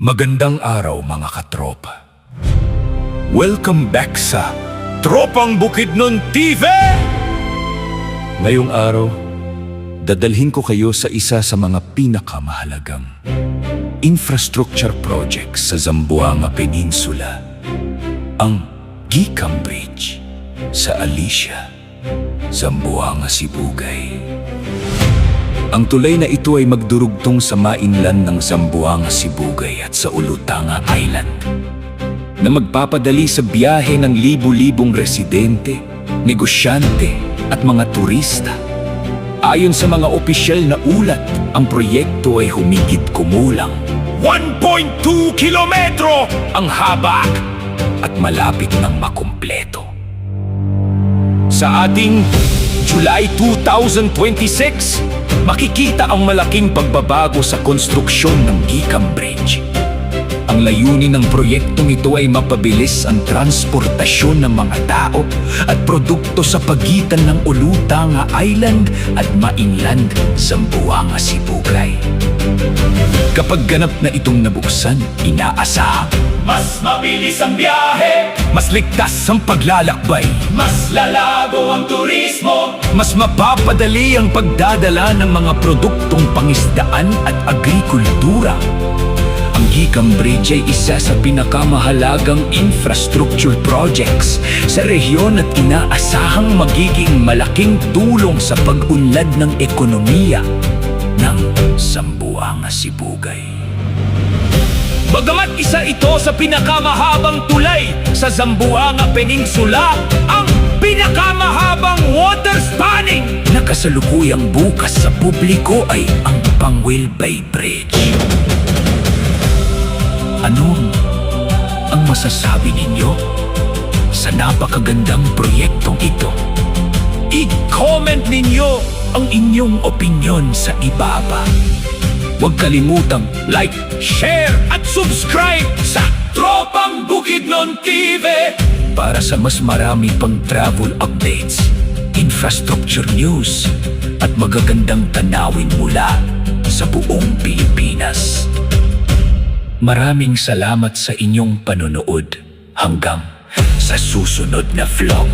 Magandang araw mga katropa. Welcome back sa Tropang Bukidnon TV! Ngayong araw, dadalhin ko kayo sa isa sa mga pinakamahalagang infrastructure projects sa Zamboanga Peninsula, ang Gicam Bridge sa Alicia, Zamboanga, Sibugay. Ang tulay na ito ay magdurugtong sa mainland ng Zamboanga, Sibugay at sa Olutanga Island, na magpapadali sa biyahe ng libu-libong residente, negosyante at mga turista. Ayon sa mga opisyal na ulat, ang proyekto ay humigit kumulang 1.2 kilometro ang haba at malapit ng makumpleto. Sa ating July 2026, makikita ang malaking pagbabago sa konstruksyon ng Gicam Bridge. Ang layunin ng proyektong ito ay mapabilis ang transportasyon ng mga tao at produkto sa pagitan ng Olutanga Island at mainland Zamboanga, Sibugay. Kapag ganap na itong nabuksan, inaasahang mas mabilis ang biyahe, mas ligtas ang paglalakbay, mas lalago ang turismo, mas mapapadali ang pagdadala ng mga produktong pangisdaan at agrikultura. Ang Gicam Bridge ay isa sa pinakamahalagang infrastructure projects sa rehiyon at inaasahang magiging malaking tulong sa pag-unlad ng ekonomiya ng Zamboanga, Sibugay. Bagamat isa ito sa pinakamahabang tulay sa Zamboanga Peninsula, ang pinakamahabang water spanning na kasalukuyang bukas sa publiko ay ang Panguilbay Bridge. Ano ang masasabi ninyo sa napakagandang proyektong ito? I-comment ninyo ang inyong opinyon sa ibaba. Huwag kalimutang like, share at subscribe sa Tropang Bukidnon TV para sa mas marami pang travel updates, infrastructure news at magagandang tanawin mula sa buong Pilipinas. Maraming salamat sa inyong panonood. Hanggang sa susunod na vlog.